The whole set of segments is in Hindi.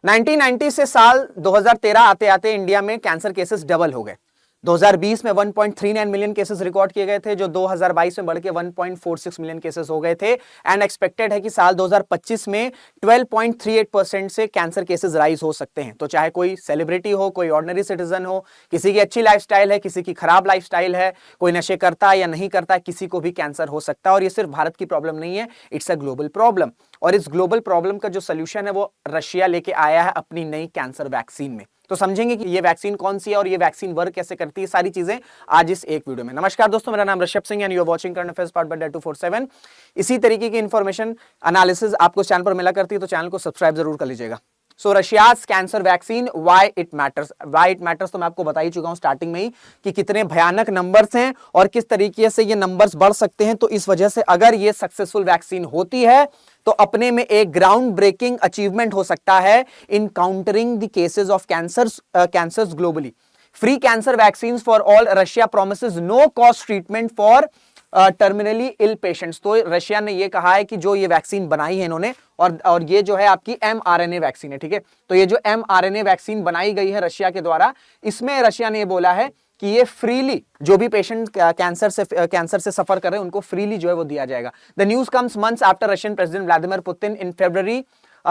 1990 से साल 2013 आते आते इंडिया में कैंसर केसेस डबल हो गए। 2020 में 1.39 मिलियन केसेस रिकॉर्ड किए गए थे, जो 2022 में बढ़ के 1.46 मिलियन केसेस हो गए थे। एंड एक्सपेक्टेड है कि साल 2025 में 12.38% से कैंसर केसेस राइज हो सकते हैं। तो चाहे कोई सेलिब्रिटी हो, कोई ऑर्डिनरी सिटीजन हो, किसी की अच्छी लाइफस्टाइल है, किसी की खराब लाइफस्टाइल है, कोई नशे करता है या नहीं करता है, किसी को भी कैंसर हो सकता है। और ये सिर्फ भारत की प्रॉब्लम नहीं है, इट्स अ ग्लोबल प्रॉब्लम। और इस ग्लोबल प्रॉब्लम का जो सोल्यूशन है वो रशिया लेके आया है अपनी नई कैंसर वैक्सीन में। तो समझेंगे कि ये वैक्सीन कौन सी है और ये वैक्सीन वर्क कैसे करती है, सारी चीजें आज इस एक वीडियो में। नमस्कार दोस्तों, मेरा नाम Rishabh Singh and you are watching current affairs part by 247। इसी तरीके की इंफॉर्मेशन एनालिसिस आपको चैनल पर मिला करती है, तो चैनल को सब्सक्राइब जरूर कर लीजिएगा। So Russia's cancer vaccine, why it matters तो मैं आपको बता ही चुका हूं स्टार्टिंग में ही कि कितने भयानक नंबर्स हैं और किस तरीके से ये नंबर्स बढ़ सकते हैं। तो इस वजह से अगर ये सक्सेसफुल वैक्सीन होती है तो अपने में एक ग्राउंड ब्रेकिंग अचीवमेंट हो सकता है in countering the cases of cancers globally. Free cancer vaccine for all, Russia promises no cost treatment for terminally ill patients. तो रशिया ने ये कहा है कि जो ये वैक्सीन बनाई है इन्होंने, और ये जो है आपकी mRNA वैक्सीन है, ठीक है। तो ये जो mRNA वैक्सीन बनाई गई है रशिया के द्वारा, इसमें रशिया ने ये बोला है कि ये फ्रीली जो भी पेशेंट कैंसर से सफर कर रहे हैं उनको फ्रीली जो है वो दिया जाएगा। The news comes months after Russian president Vladimir Putin in February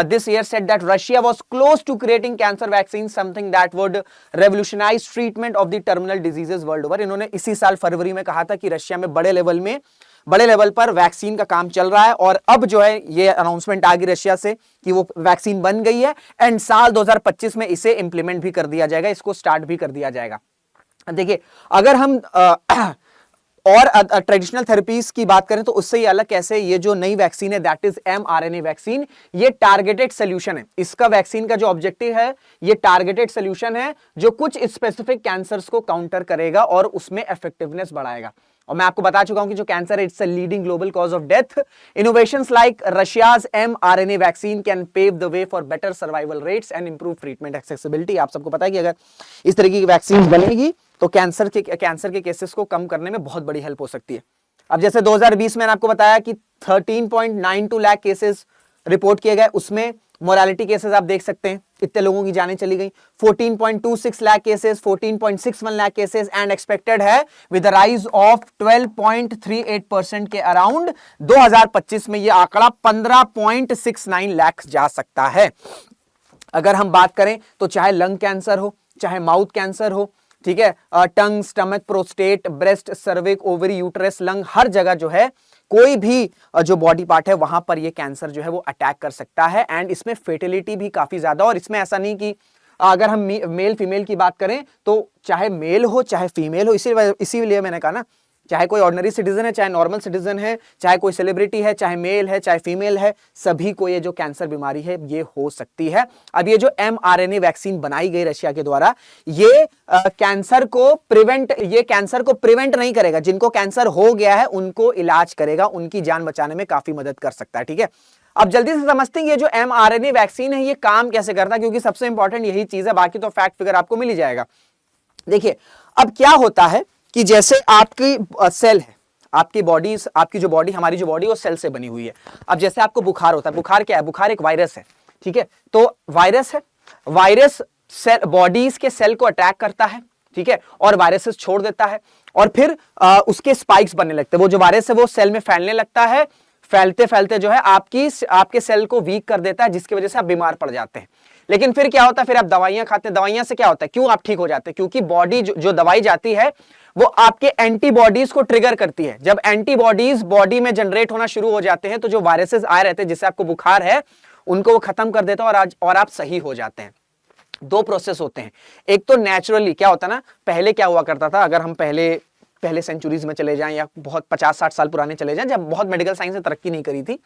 this year said that Russia was close to creating cancer vaccine, something that would revolutionize treatment of the terminal diseases world over। इन्होंने इसी साल फरवरी में कहा था कि रशिया में बड़े लेवल पर वैक्सीन का काम चल रहा है, और अब जो है ये अनाउंसमेंट आ गई रशिया से कि वो वैक्सीन बन गई है एंड साल 2025 में इसे इंप्लीमेंट भी कर दिया जाएगा, इसको स्टार्ट भी कर दिया जाएगा। देखिए, अगर हम और ट्रेडिशनल थेरेपीज की बात करें तो उससे ये अलग कैसे, ये जो नई वैक्सीन है दैट इज mRNA वैक्सीन, ये टारगेटेड सोल्यूशन है। इसका वैक्सीन का जो ऑब्जेक्टिव है, ये टारगेटेड सोल्यूशन है जो कुछ स्पेसिफिक कैंसर्स को काउंटर करेगा और उसमें इफेक्टिवनेस बढ़ाएगा। और मैं आपको बता चुका हूं कि जो कैंसर है it's a leading global cause of death. Innovations like Russia's mRNA vaccine can pave the way for better survival rates and improve treatment accessibility. आप सबको पता है कि अगर इस तरीके की वैक्सीन बनेगी तो कैंसर के केसेस को कम करने में बहुत बड़ी हेल्प हो सकती है। अब जैसे 2020 में मैंने आपको बताया कि 13.92 लाख केसेस रिपोर्ट किए गए, उसमें मोरालिटी केसेस आप देख सकते हैं, इतने लोगों की जानें चली गई। 14.26 lakh cases, 14.61 lakh cases, and expected है विद राइज ऑफ 12.38% के अराउंड 2025 में ये आंकड़ा 15.69 लाख जा सकता है। अगर हम बात करें तो चाहे लंग कैंसर हो, चाहे माउथ कैंसर हो, ठीक है, tongue, stomach, prostate, breast, cervix, ovary, uterus, lung, हर जगह जो है कोई भी जो बॉडी पार्ट है वहां पर ये कैंसर जो है वो अटैक कर सकता है। एंड इसमें फेटिलिटी भी काफी ज्यादा, और इसमें ऐसा नहीं कि अगर हम मेल फीमेल की बात करें तो चाहे मेल हो चाहे फीमेल हो, इसीलिए मैंने कहा ना, चाहे कोई ऑर्डिनरी सिटीजन है, चाहे नॉर्मल सिटीजन है, चाहे कोई सेलिब्रिटी है, चाहे मेल है चाहे फीमेल है, सभी को ये जो कैंसर बीमारी है ये हो सकती है। अब ये जो mRNA वैक्सीन बनाई गई रशिया के द्वारा, ये कैंसर को प्रिवेंट नहीं करेगा, जिनको कैंसर हो गया है उनको इलाज करेगा, उनकी जान बचाने में काफी मदद कर सकता है, ठीक है। अब जल्दी से समझते हैं ये जो mRNA वैक्सीन है ये काम कैसे करता है, क्योंकि सबसे इंपॉर्टेंट यही चीज है, बाकी तो फैक्ट फिगर आपको मिल ही जाएगा। देखिए, अब क्या होता है कि जैसे आपकी सेल है, आपकी जो बॉडी, हमारी जो बॉडी वो सेल से बनी हुई है। अब जैसे आपको बुखार होता है, बुखार क्या है, बुखार एक वायरस है, ठीक है। तो वायरस है, वायरस सेल, बॉडीज के सेल को अटैक करता है, ठीक है, और वायरसेस छोड़ देता है, और फिर उसके स्पाइक्स बनने लगते हैं। वो जो वायरस है वो सेल में फैलने लगता है, फैलते फैलते जो है आपके सेल को वीक कर देता है, जिसकी वजह से आप बीमार पड़ जाते हैं। लेकिन फिर क्या होता है, फिर आप दवाइयां खाते हैं, दवाइयां से क्या होता है, क्यों आप ठीक हो जाते हैं, क्योंकि बॉडी जो दवाई जाती है वो आपके एंटीबॉडीज को ट्रिगर करती है। जब एंटीबॉडीज बॉडी में जनरेट होना शुरू हो जाते हैं तो जो वायरसेस आए रहते हैं जिससे आपको बुखार है उनको वो खत्म कर देता है और आप सही हो जाते हैं। दो प्रोसेस होते हैं, एक तो नेचुरली क्या होता है ना, पहले क्या हुआ करता था, अगर हम पहले सेंचुरीज में चले जाएं या बहुत 50-60 साल पुराने चले जाएं, जब बहुत मेडिकल साइंस ने तरक्की नहीं करी थी,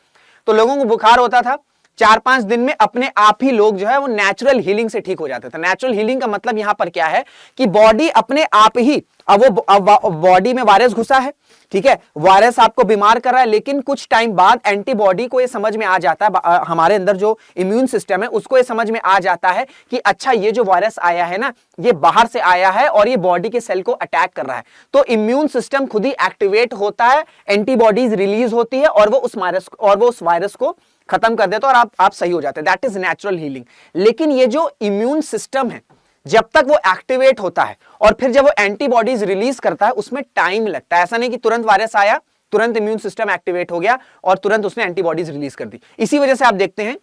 तो लोगों को बुखार होता था, 4-5 दिन में अपने आप ही लोग जो है वो नेचुरल हीलिंग से ठीक हो जाते थे। नेचुरल हीलिंग का मतलब यहां पर क्या है कि बॉडी अपने आप ही, अब बॉडी में वायरस घुसा है, ठीक है, वायरस आपको बीमार कर रहा है, लेकिन कुछ टाइम बाद एंटीबॉडी को ये समझ में आ जाता है, हमारे अंदर जो इम्यून सिस्टम है उसको ये समझ में आ जाता है कि अच्छा ये जो वायरस आया है ना ये बाहर से आया है और ये बॉडी के सेल को अटैक कर रहा है। तो इम्यून सिस्टम खुद ही एक्टिवेट होता है, एंटीबॉडीज रिलीज होती है और वो उस वायरस को खत्म कर देता है और आप सही हो जाते हैं, दैट इज नेचुरल हीलिंग। लेकिन ये जो इम्यून सिस्टम है जब तक वो एक्टिवेट होता है और फिर जब वो एंटीबॉडीज रिलीज करता है उसमें टाइम लगता है। ऐसा नहीं कि तुरंत वायरस आया, तुरंत इम्यून सिस्टम एक्टिवेट हो गया और तुरंत उसने एंटीबॉडीज रिलीज कर दी। इसी वजह से आप देखते हैं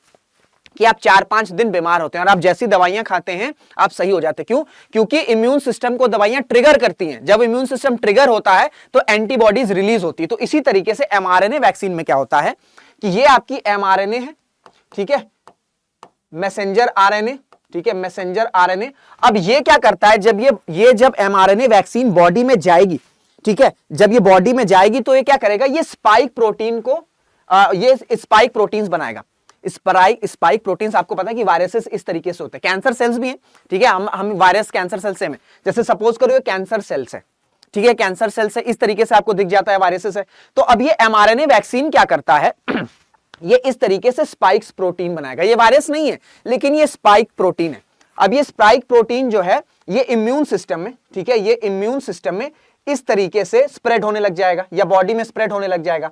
कि आप 4-5 दिन बीमार होते हैं और आप जैसी दवाइयां खाते हैं आप सही हो जाते हैं। क्यों? क्योंकि इम्यून सिस्टम को दवाइयां ट्रिगर करती हैं। जब इम्यून सिस्टम ट्रिगर होता है तो एंटीबॉडीज रिलीज होती है। तो इसी तरीके से एमआरएनए वैक्सीन में क्या होता है कि ये आपकी एमआरएनए है, ठीक है, मैसेंजर आरएनए, ठीक है, मैसेंजर आरएनए। अब ये क्या करता है, जब एमआरएनए वैक्सीन बॉडी में जाएगी, ठीक है, जब ये बॉडी में जाएगी तो ये क्या करेगा, ये स्पाइक प्रोटीन को ये स्पाइक प्रोटीन्स बनाएगा। स्पाइक प्रोटीन्स आपको पता है कि वायरसेस इस तरीके से होते हैं, कैंसर सेल्स भी हैं, ठीक है, हम वायरस कैंसर सेल से हैं। जैसे सपोज करो ये कैंसर सेल्स है, ठीक है, कैंसर सेल से इस तरीके से आपको दिख जाता है वायरसेस है। तो अब ये एमआरएनए वैक्सीन क्या करता है ये इस तरीके से स्पाइक्स प्रोटीन बनाएगा। ये वायरस नहीं है लेकिन ये स्पाइक प्रोटीन है। अब ये स्पाइक प्रोटीन जो है ये इम्यून सिस्टम में, ठीक है, ये इम्यून सिस्टम में इस तरीके से स्प्रेड होने लग जाएगा या बॉडी में स्प्रेड होने लग जाएगा।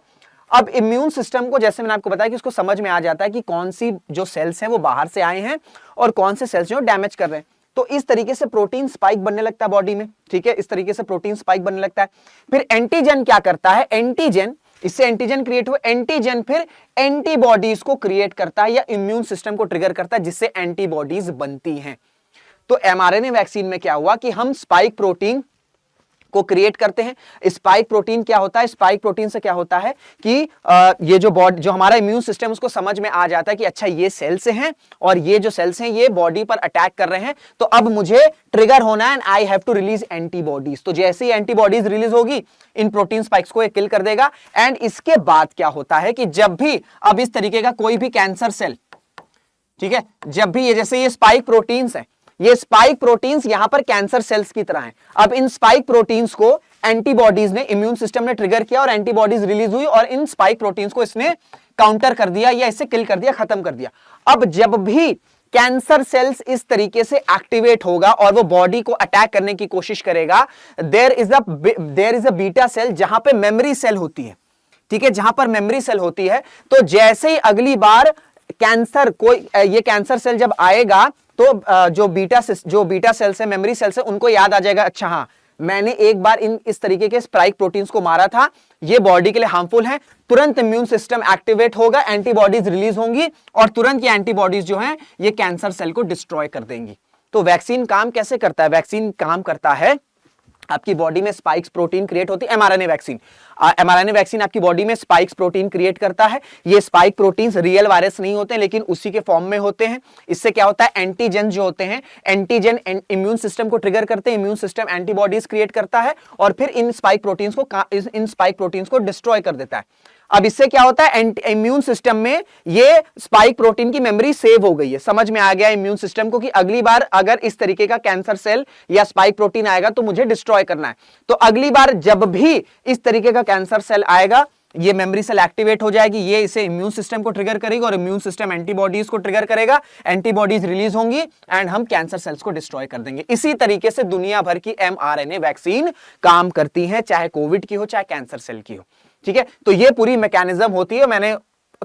अब इम्यून सिस्टम को, जैसे मैंने आपको बताया कि उसको समझ में आ जाता है कि कौन सी जो सेल्स हैं वो बाहर से आए हैं और कौन से सेल्स जो डैमेज कर रहे हैं। तो इस तरीके से प्रोटीन स्पाइक बनने लगता है बॉडी में, ठीक है, इस तरीके से प्रोटीन स्पाइक बनने लगता है। फिर एंटीजन क्या करता है, एंटीजन, इससे एंटीजन क्रिएट हुआ, एंटीजन फिर एंटीबॉडीज को क्रिएट करता है या इम्यून सिस्टम को ट्रिगर करता है जिससे एंटीबॉडीज बनती हैं। तो एमआरएनए वैक्सीन में क्या हुआ कि हम स्पाइक प्रोटीन को क्रिएट करते हैं। स्पाइक प्रोटीन क्या होता है, स्पाइक प्रोटीन से क्या होता है कि ये जो हमारा इम्यून सिस्टम उसको समझ में आ जाता है कि अच्छा ये सेल्स हैं और ये जो सेल्स हैं ये बॉडी पर अटैक कर रहे हैं, तो अब मुझे ट्रिगर होना है and I have to release antibodies. तो जैसे ही एंटीबॉडीज रिलीज होगी इन प्रोटीन स्पाइक्स को ये किल कर देगा। एंड इसके बाद क्या होता है कि जब भी अब इस तरीके का कोई भी कैंसर सेल, ठीक है, जब भी ये जैसे ये स्पाइक प्रोटीन्स है, ये स्पाइक प्रोटीन्स यहां पर कैंसर सेल्स की तरह हैं। अब इन स्पाइक प्रोटीन्स को एंटीबॉडीज ने, इम्यून सिस्टम ने ट्रिगर किया और एंटीबॉडीज रिलीज हुई और इन स्पाइक प्रोटीन्स को इसने काउंटर कर दिया या इसे किल कर दिया, खत्म कर दिया। अब जब भी कैंसर सेल्स इस तरीके से एक्टिवेट होगा और वो बॉडी को अटैक करने की कोशिश करेगा, there is a beta cell जहां पे मेमोरी सेल होती है, ठीक है, जहां पर मेमोरी सेल होती है। तो जैसे ही अगली बार ये कैंसर सेल जब आएगा तो जो बीटा सेल्स है, मेमोरी सेल्स है, उनको याद आ जाएगा, अच्छा हाँ मैंने एक बार इस तरीके के स्पाइक प्रोटीन्स को मारा था, ये बॉडी के लिए हार्मफुल है। तुरंत इम्यून सिस्टम एक्टिवेट होगा, एंटीबॉडीज रिलीज होंगी और तुरंत ये एंटीबॉडीज जो हैं ये कैंसर सेल को डिस्ट्रॉय कर देंगी। तो वैक्सीन काम कैसे करता है, वैक्सीन काम करता है, आपकी बॉडी में स्पाइक्स प्रोटीन क्रिएट होती है। एमआरएनए वैक्सीन आपकी बॉडी में स्पाइक्स प्रोटीन क्रिएट करता है। ये स्पाइक प्रोटीन्स रियल वायरस नहीं होते लेकिन उसी के फॉर्म में होते हैं। इससे क्या होता है, एंटीजन जो होते हैं, एंटीजन इम्यून सिस्टम को ट्रिगर करते हैं, इम्यून सिस्टम एंटीबॉडीज क्रिएट करता है और फिर इन स्पाइक प्रोटीन्स को डिस्ट्रॉय कर देता है। अब इससे क्या होता है, इम्यून सिस्टम में ये स्पाइक प्रोटीन की मेमोरी सेव हो गई है। समझ में आ गया इम्यून सिस्टम को कि अगली बार अगर इस तरीके का कैंसर सेल या स्पाइक प्रोटीन आएगा तो मुझे डिस्ट्रॉय करना है। तो अगली बार जब भी इस तरीके का कैंसर सेल आएगा ये मेमोरी सेल एक्टिवेट हो जाएगी, ये इसे इम्यून सिस्टम को ट्रिगर करेगी और इम्यून सिस्टम एंटीबॉडीज को ट्रिगर करेगा, एंटीबॉडीज रिलीज होंगी एंड हम कैंसर सेल्स को डिस्ट्रॉय कर देंगे। इसी तरीके से दुनिया भर की एमआरएनए वैक्सीन काम करती है, चाहे कोविड की हो चाहे कैंसर सेल की हो, ठीक है। तो ये पूरी मैकेनिज्म होती है। मैंने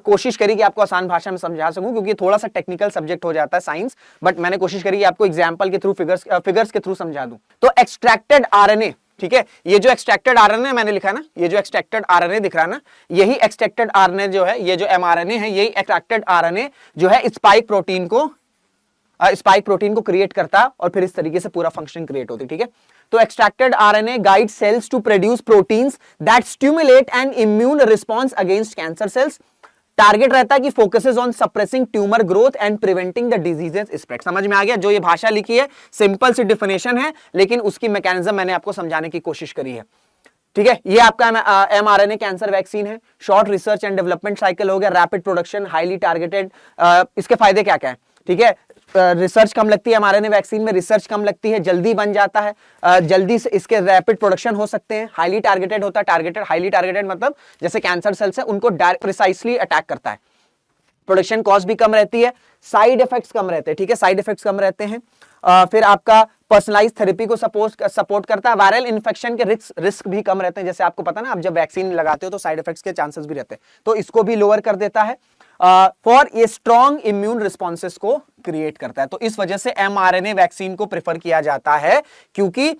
कोशिश करी कि आपको आसान भाषा में समझा सकूं क्योंकि थोड़ा सा टेक्निकल सब्जेक्ट हो जाता है साइंस, बट मैंने कोशिश करी कि आपको एग्जांपल के थ्रू फिगर्स के थ्रू समझा दूं। तो एक्सट्रैक्टेड आरएनए, ठीक है, ये जो एक्सट्रैक्टेड आरएनए मैंने लिखा ना, ये जो एक्सट्रैक्टेड आरएनए दिख रहा है ना, यही एक्सट्रैक्टेड आरएनए जो है, ये जो एमआरएनए है, यही एक्सट्रैक्टेड आरएनए जो है स्पाइक प्रोटीन को क्रिएट करता है और फिर इस तरीके से पूरा फंक्शन क्रिएट होती है, ठीक है। तो extracted RNA guide cells to produce proteins that stimulate an immune response against cancer cells. Target रहता है कि focuses on suppressing tumour growth and preventing the disease's spread. समझ में आ गया, जो ये भाषा लिखी है सिंपल सी डिफिनेशन है लेकिन उसकी मैकेनिज्म मैंने आपको समझाने की कोशिश करी है, ठीक है। ये आपका एमआरएनए कैंसर वैक्सीन है। Short research and development cycle हो गया, रैपिड प्रोडक्शन, हाईली टारगेटेड। इसके फायदे क्या क्या है, ठीक है। रिसर्च कम लगती है एमआरएनए वैक्सीन में, रिसर्च कम लगती है, जल्दी बन जाता है, जल्दी से इसके रैपिड प्रोडक्शन हो सकते हैं, हाईली टारगेटेड होता है। हाईली टारगेटेड मतलब जैसे कैंसर सेल्स है उनको प्रिसाइसली अटैक करता है। प्रोडक्शन कॉस्ट भी कम रहती है, साइड इफेक्ट्स कम रहते हैं, ठीक है, साइड इफेक्ट्स कम रहते हैं। फिर आपका पर्सनलाइज थेरेपी को सपोर्ट करता है, वायरल इन्फेक्शन के रिस्क भी कम रहते हैं, जैसे आपको पता ना, आप जब वैक्सीन लगाते हो तो साइड इफेक्ट्स के चांसेस भी रहते हैं, तो इसको भी लोअर कर देता है। फॉर ये स्ट्रॉन्ग इम्यून रिस्पॉन्सेस को क्रिएट करता है। तो इस वजह से mRNA वैक्सीन को प्रेफर किया जाता है, क्योंकि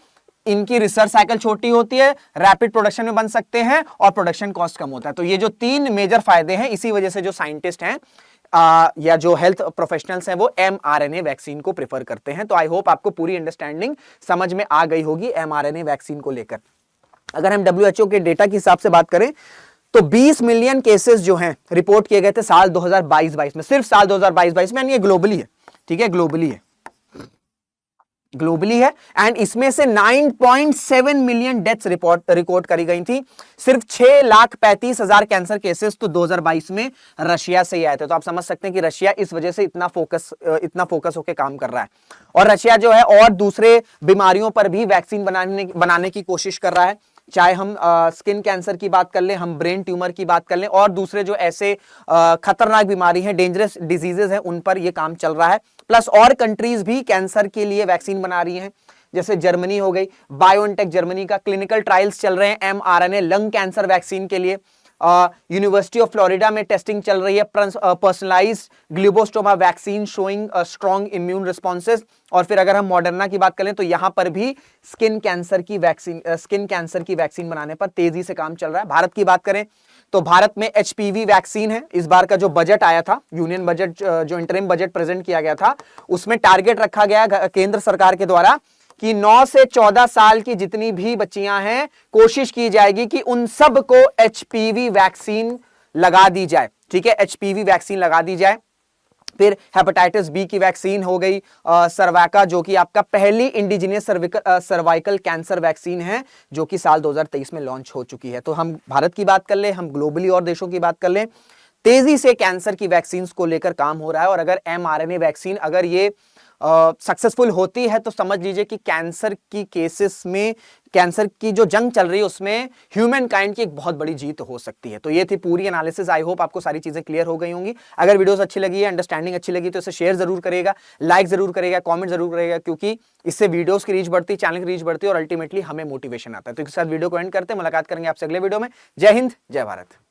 इनकी रिसर्च साइकिल छोटी होती है, रैपिड प्रोडक्शन में बन सकते हैं और प्रोडक्शन कॉस्ट कम होता है। तो ये जो 3 मेजर फायदे हैं, इसी वजह से जो साइंटिस्ट हैं या जो हेल्थ प्रोफेशनल्स हैं वो mRNA वैक्सीन को प्रेफर करते हैं। तो आई होप आपको पूरी अंडरस्टैंडिंग समझ में आ गई होगी mRNA वैक्सीन को लेकर। अगर हम WHO के डेटा के हिसाब से बात करें तो 20 मिलियन केसेस जो हैं रिपोर्ट किए गए थे साल 2022-22 में, सिर्फ साल 2022-22 में, यानी ये ग्लोबली है, ठीक है, ग्लोबली है। एंड इसमें से 9.7 मिलियन डेथ्स रिकॉर्ड करी गई थी। सिर्फ 6,35,000 कैंसर केसेस तो 2022 में रशिया से ही आए थे। तो आप समझ सकते हैं कि रशिया इस वजह से इतना फोकस होकर काम कर रहा है। और रशिया जो है और दूसरे बीमारियों पर भी वैक्सीन बनाने की कोशिश कर रहा है, चाहे हम स्किन कैंसर की बात कर लें, हम ब्रेन ट्यूमर की बात कर लें, और दूसरे जो ऐसे खतरनाक बीमारी हैं, डेंजरस डिजीजेस हैं, उन पर यह काम चल रहा है। प्लस और कंट्रीज भी कैंसर के लिए वैक्सीन बना रही हैं, जैसे जर्मनी हो गई, बायोएनटेक जर्मनी का क्लिनिकल ट्रायल्स चल रहे हैं mRNA लंग कैंसर वैक्सीन के लिए। यूनिवर्सिटी ऑफ फ्लोरिडा में टेस्टिंग चल रही है personalised glioblastoma vaccine showing strong immune responses. और फिर अगर हम मॉडर्ना की बात करें तो यहां पर भी स्किन कैंसर की वैक्सीन बनाने पर तेजी से काम चल रहा है। भारत की बात करें तो भारत में HPV वैक्सीन है। इस बार का जो बजट आया था, यूनियन बजट, जो इंटरिम बजट प्रेजेंट किया गया था, उसमें टारगेट रखा गया केंद्र सरकार के द्वारा कि 9 से 14 साल की जितनी भी बच्चियां हैं, कोशिश की जाएगी कि उन सब को HPV वैक्सीन लगा दी जाए, ठीक है, HPV वैक्सीन लगा दी जाए। फिर हेपेटाइटिस बी की वैक्सीन हो गई, सर्वैका, जो कि आपका पहली इंडिजिनियस सर्वाइकल कैंसर वैक्सीन है, जो कि साल 2023 में लॉन्च हो चुकी है। तो हम भारत की बात कर ले, हम ग्लोबली और देशों की बात कर लें, तेजी से कैंसर की वैक्सीन को लेकर काम हो रहा है। और अगर mRNA वैक्सीन अगर ये सक्सेसफुल होती है तो समझ लीजिए कि कैंसर की केसेस में, कैंसर की जो जंग चल रही है उसमें ह्यूमन काइंड की एक बहुत बड़ी जीत हो सकती है। तो ये थी पूरी एनालिसिस। आई होप आपको सारी चीजें क्लियर हो गई होंगी। अगर वीडियोस अच्छी लगी है, अंडरस्टैंडिंग अच्छी लगी, तो इसे शेयर जरूर करेगा, लाइक जरूर करेगा, कमेंट जरूर करेगा, क्योंकि इससे वीडियोस की रीच बढ़ती है, चैनल की रीच बढ़ती है और अल्टीमेटली हमें मोटिवेशन आता है। तो इसके साथ वीडियो को एंड करते हैं, मुलाकात करेंगे आपसे अगले वीडियो में। जय हिंद, जय भारत।